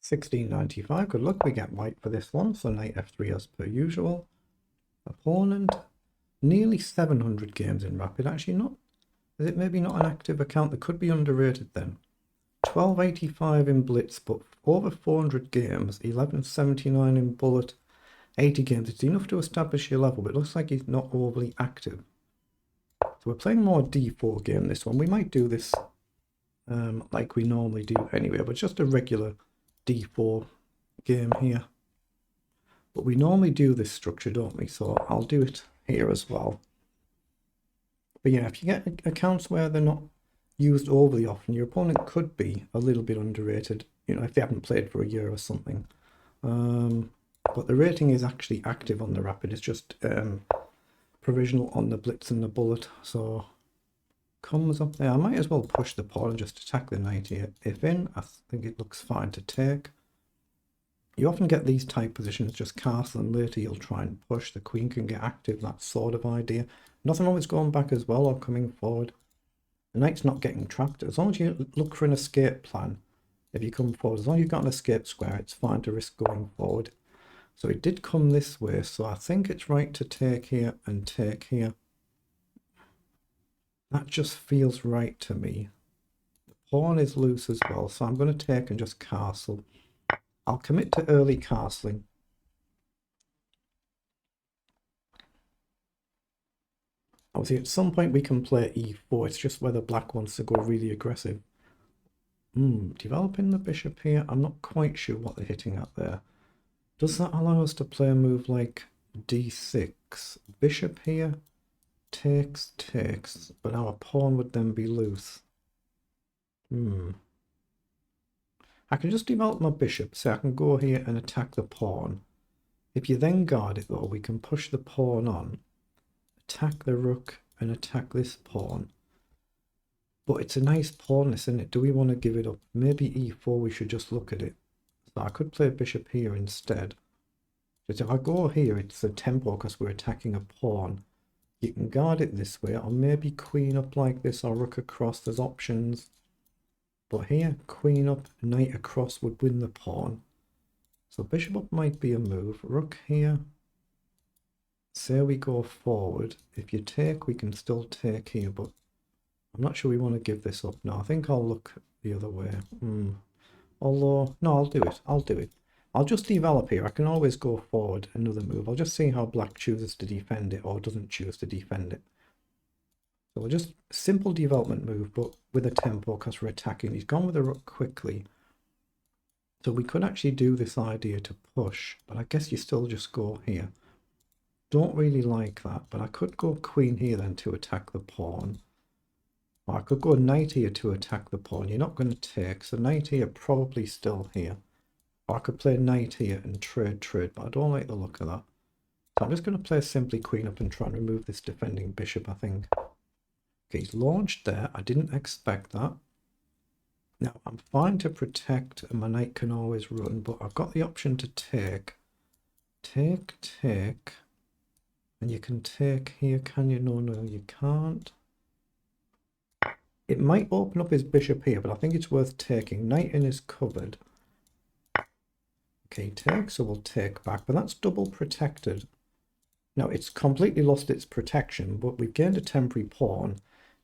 1695. Good luck. We get white for this one. So knight f3 as per usual. Opponent. Nearly 700 games in rapid. Actually not. Is it maybe not an active account? That could be underrated then. 1285 in blitz, but over 400 games. 1179 in bullet. 80 games. It's enough to establish your level, but it looks like he's not overly active. So we're playing more d4 game this one. We might do this like we normally do anyway, but just a regular d4 game here. But we normally do this structure, don't we? So I'll do it here as well. But yeah, if you get accounts where they're not used overly often, your opponent could be a little bit underrated, you know, if they haven't played for a year or something. But the rating is actually active on the rapid. It's just provisional on the blitz and the bullet. So comes up there. I might as well push the pawn and just attack the knight here. If in, I think it looks fine to take. You often get these type positions, just castle, and later you'll try and push. The queen can get active, that sort of idea. Nothing wrong with going back as well or coming forward. The knight's not getting trapped. As long as you look for an escape plan, if you come forward, as long as you've got an escape square, it's fine to risk going forward. So it did come this way, so I think it's right to take here and take here. That just feels right to me. The pawn is loose as well, so I'm going to take and just castle. I'll commit to early castling. Obviously, at some point we can play e4. It's just whether black wants to go really aggressive. Developing the bishop here. I'm not quite sure what they're hitting at there. Does that allow us to play a move like d6? Bishop here. Takes, takes. But our pawn would then be loose. I can just develop my bishop, so I can go here and attack the pawn. If you then guard it though, we can push the pawn on, attack the rook, and attack this pawn. But it's a nice pawn, isn't it? Do we want to give it up? Maybe e4, we should just look at it. So I could play bishop here instead. But if I go here, it's a tempo because we're attacking a pawn. You can guard it this way, or maybe queen up like this, or rook across. There's options. But here, queen up, knight across would win the pawn. So bishop up might be a move. Rook here. Say we go forward. If you take, we can still take here, but I'm not sure we want to give this up now. I think I'll look the other way. Although, no, I'll do it. I'll do it. I'll just develop here. I can always go forward another move. I'll just see how black chooses to defend it or doesn't choose to defend it. So we'll just simple development move, but with a tempo because we're attacking. He's gone with the rook quickly. So we could actually do this idea to push, but I guess you still just go here. Don't really like that, but I could go queen here then to attack the pawn. Or I could go knight here to attack the pawn. You're not going to take, so knight here probably still here. Or I could play knight here and trade, but I don't like the look of that. So I'm just going to play simply queen up and try and remove this defending bishop, I think. Okay, he's launched there. I didn't expect that. Now, I'm fine to protect, and my knight can always run, but I've got the option to take. Take. And you can take here, can you? No, you can't. It might open up his bishop here, but I think it's worth taking. Knight in is covered. Okay, take, so we'll take back, but that's double protected. Now, it's completely lost its protection, but we've gained a temporary pawn.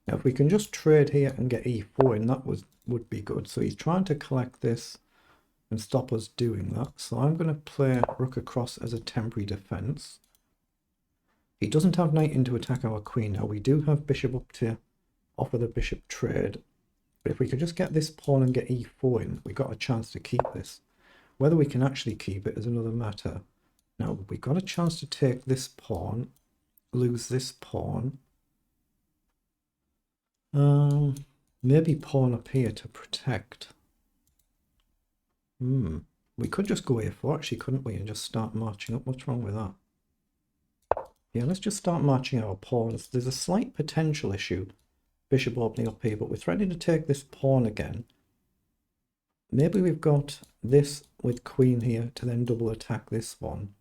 Now, if we can just trade here and get e4 in, that would be good. So he's trying to collect this and stop us doing that. So I'm going to play rook across as a temporary defense. He doesn't have knight in to attack our queen. Now, we do have bishop up to offer the bishop trade. But if we could just get this pawn and get e4 in, we got a chance to keep this. Whether we can actually keep it is another matter. Now, we got a chance to take this pawn, lose this pawn. Maybe pawn up here to protect. We could just go a4 actually, couldn't we? And just start marching up. What's wrong with that? Yeah, let's just start marching our pawns. There's a slight potential issue. Bishop opening up here, but we're threatening to take this pawn again. Maybe we've got this with queen here to then double attack this one.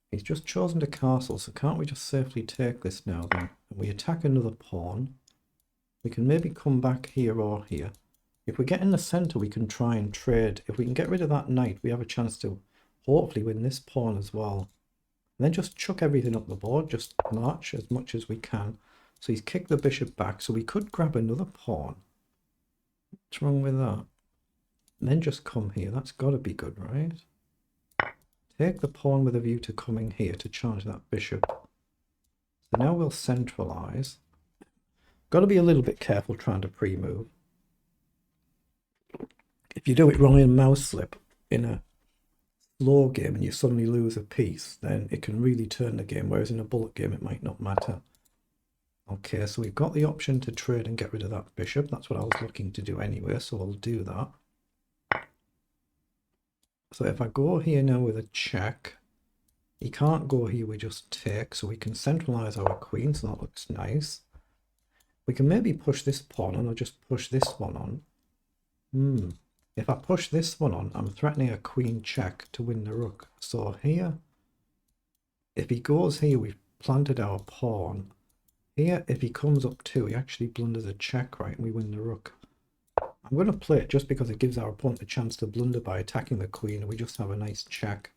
He's just chosen to castle, so can't we just safely take this now then? And we attack another pawn. We can maybe come back here or here. If we get in the center, we can try and trade. If we can get rid of that knight, we have a chance to hopefully win this pawn as well. And then just chuck everything up the board, just march as much as we can. So he's kicked the bishop back, so we could grab another pawn. What's wrong with that? And then just come here. That's got to be good, right? Take the pawn with a view to coming here to challenge that bishop. So now we'll centralize. Got to be a little bit careful trying to pre-move. If you do it wrong in mouse slip in a slow game and you suddenly lose a piece, then it can really turn the game, whereas in a bullet game it might not matter. Okay, so we've got the option to trade and get rid of that bishop. That's what I was looking to do anyway, so I'll do that. So if I go here now with a check, he can't go here, we just take, so we can centralize our queen, so that looks nice. We can maybe push this pawn on, or just push this one on. If I push this one on, I'm threatening a queen check to win the rook. So here, if he goes here, we've planted our pawn. Here, if he comes up too, he actually blunders a check, right, and we win the rook. I'm going to play it just because it gives our opponent a chance to blunder by attacking the queen, and we just have a nice check.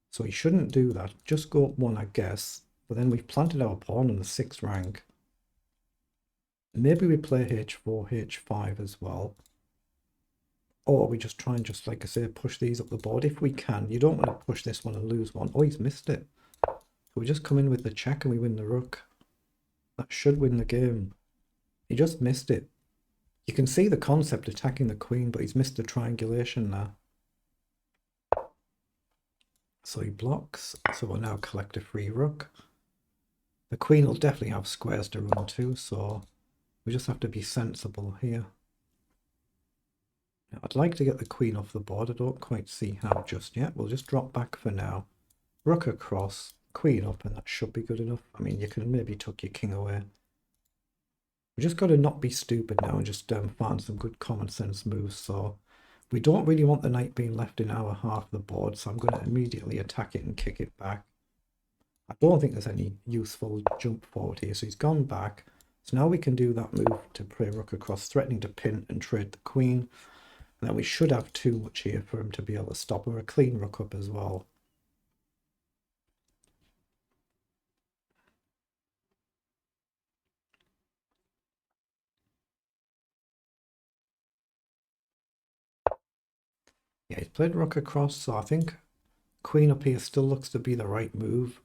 So he shouldn't do that. Just go up one, I guess. But then we've planted our pawn on the 6th rank. Maybe we play h4, h5 as well. Or we just try and just, like I say, push these up the board if we can. You don't want to push this one and lose one. Oh, he's missed it. So we just come in with the check and we win the rook. That should win the game. He just missed it. You can see the concept attacking the queen, but he's missed the triangulation there. So he blocks. So we'll now collect a free rook. The queen will definitely have squares to run to, so we just have to be sensible here. Now, I'd like to get the queen off the board. I don't quite see how just yet. We'll just drop back for now. Rook across, queen up, and that should be good enough. I mean, you can maybe tuck your king away. We just got to not be stupid now and just find some good common sense moves. So we don't really want the knight being left in our half of the board, so I'm going to immediately attack it and kick it back. I don't think there's any useful jump forward here, so he's gone back. So now we can do that move to play rook across, threatening to pin and trade the queen. And then we should have too much here for him to be able to stop, or a clean rook up as well. Yeah, he's played rook across, so I think queen up here still looks to be the right move.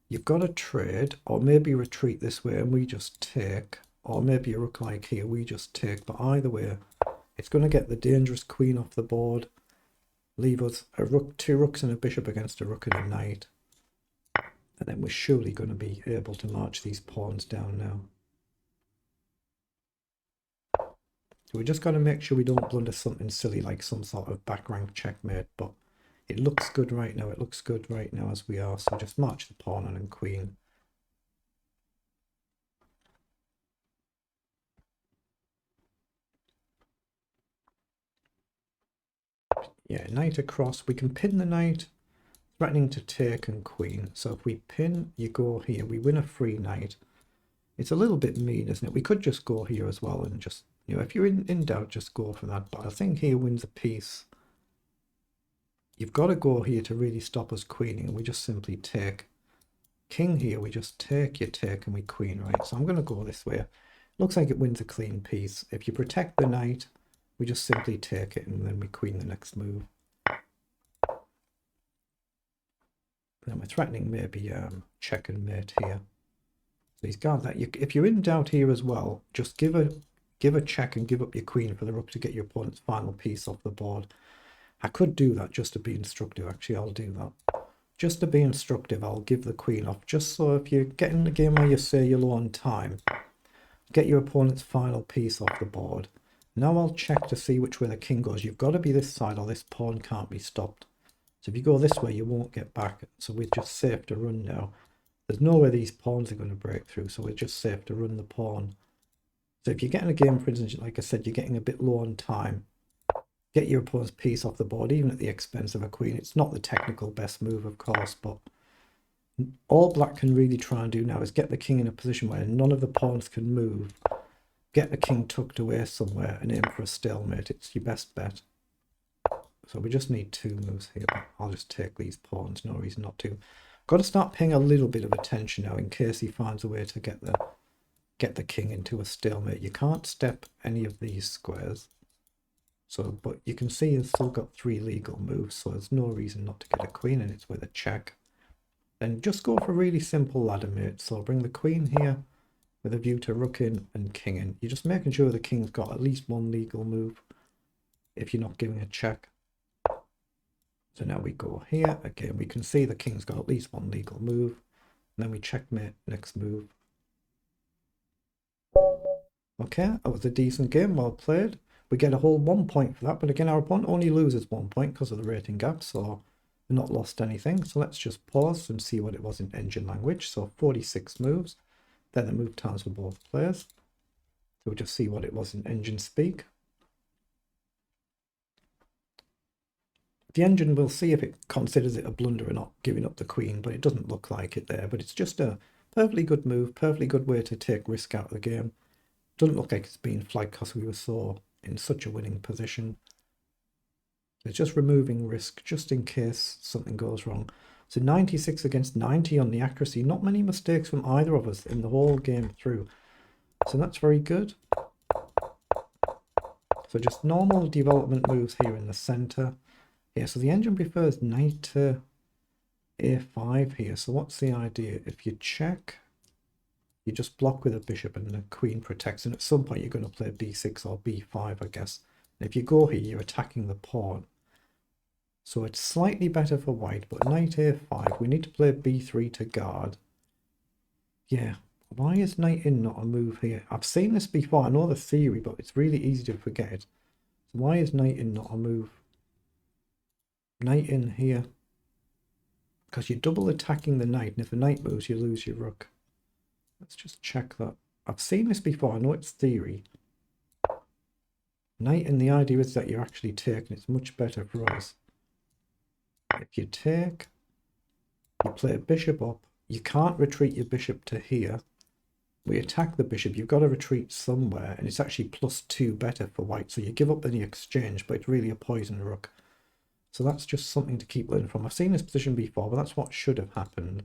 You've got to trade, or maybe retreat this way and we just take, or maybe a rook like here, we just take, but either way, it's going to get the dangerous queen off the board, leave us a rook, 2 rooks and a bishop against a rook and a knight, and then we're surely going to be able to march these pawns down now. So we just got to make sure we don't blunder something silly like some sort of back rank checkmate, but it looks good right now. It looks good right now as we are, so just march the pawn on and queen. Yeah, knight across. We can pin the knight, threatening to take and queen. So if we pin, you go here, we win a free knight. It's a little bit mean, isn't it? We could just go here as well and just, you know, if you're in doubt, just go for that. But I think here wins a piece. You've got to go here to really stop us queening, and we just simply take. King here, we just take, you take, and we queen, right? So I'm going to go this way. Looks like it wins a clean piece. If you protect the knight, we just simply take it, and then we queen the next move. Then we're threatening maybe check and mate here. So he's got that. If you're in doubt here as well, just give a check and give up your queen for the rook to get your opponent's final piece off the board. I could do that just to be instructive. Actually, I'll do that. Just to be instructive, I'll give the queen off. Just so if you get in the game where you say you're low on time, get your opponent's final piece off the board. Now I'll check to see which way the king goes. You've got to be this side or this pawn can't be stopped. So if you go this way, you won't get back. So we're just safe to run now. There's no way these pawns are going to break through, so we're just safe to run the pawn. So if you're getting a game, for instance, like I said, you're getting a bit low on time, get your opponent's piece off the board, even at the expense of a queen. It's not the technical best move, of course, but all black can really try and do now is get the king in a position where none of the pawns can move. get the king tucked away somewhere and aim for a stalemate. It's your best bet. So we just need 2 moves here. I'll just take these pawns, no reason not to. Got to start paying a little bit of attention now in case he finds a way to get the king into a stalemate. You can't step any of these squares. So, but you can see he's still got 3 legal moves, so there's no reason not to get a queen, and it's with a check. Then just go for really simple ladder mates. So bring the queen here with a view to rook in and king in. You're just making sure the king's got at least 1 legal move if you're not giving a check. So now we go here. Again, we can see the king's got at least 1 legal move. And then we checkmate next move. Okay, that was a decent game, well played. We get a whole 1 point for that, but again, our opponent only loses 1 point because of the rating gap, so we've not lost anything. So let's just pause and see what it was in engine language. So 46 moves, then the move times for both players. So we'll just see what it was in engine speak. The engine will see if it considers it a blunder or not, giving up the queen, but it doesn't look like it there. But it's just a perfectly good move, perfectly good way to take risk out of the game. Doesn't look like it's been flagged because we were so in such a winning position. It's just removing risk just in case something goes wrong. So 96 against 90 on the accuracy. Not many mistakes from either of us in the whole game through. So that's very good. So just normal development moves here in the center. Yeah, so the engine prefers knight to a5 here. So what's the idea? If you check, you just block with a bishop and the queen protects. And at some point you're going to play b6 or b5, I guess. And if you go here, you're attacking the pawn. So it's slightly better for white, but knight a5, we need to play b3 to guard. Yeah, why is knight in not a move here? I've seen this before, I know the theory, but it's really easy to forget it. So why is knight in not a move? Knight in here, because you're double attacking the knight, and if the knight moves, you lose your rook. Let's just check that. I've seen this before, I know it's theory. Knight in, the idea is that you're actually taking, it's much better for us. If you take, you play a bishop up, you can't retreat your bishop to here. We attack the bishop, you've got to retreat somewhere, and it's actually +2 better for white. So you give up in the exchange, but it's really a poison rook. So that's just something to keep learning from. I've seen this position before, but that's what should have happened.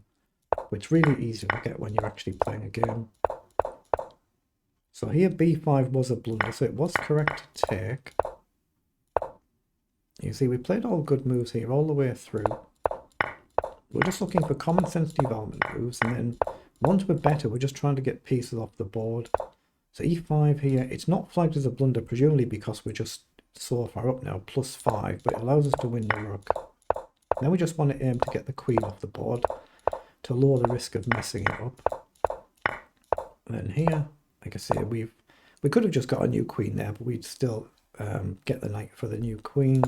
But it's really easy to get when you're actually playing a game. So here b5 was a blunder, so it was correct to take. You see, we played all good moves here all the way through. We're just looking for common sense development moves, and then once we're better, we're just trying to get pieces off the board. So e5 here, it's not flagged as a blunder, presumably because we're just so far up now, +5, but it allows us to win the rook. Now we just want to aim to get the queen off the board to lower the risk of messing it up. And then here, like I say, we could have just got a new queen there, but we'd still get the knight for the new queen.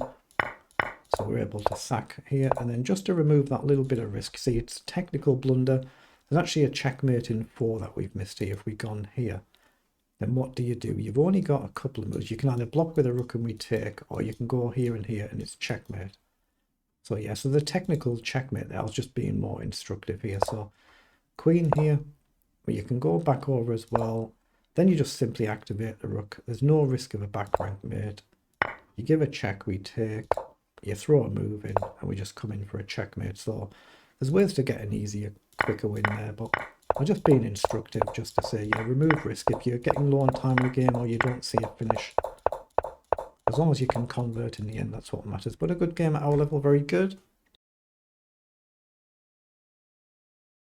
So we're able to sack here, and then just to remove that little bit of risk, see, it's a technical blunder. There's actually a checkmate in 4 that we've missed here if we'd gone here. Then what do? You've only got a couple of moves. You can either block with a rook and we take, or you can go here and here and it's checkmate. So yeah, so the technical checkmate there, I was just being more instructive here. So queen here, but you can go back over as well. Then you just simply activate the rook. There's no risk of a back rank mate. You give a check, we take, you throw a move in, and we just come in for a checkmate. So there's ways to get an easier, quicker win there, but I'm just being instructive just to say, yeah, remove risk if you're getting low on time in the game or you don't see a finish. As long as you can convert in the end, that's what matters. But a good game at our level, very good.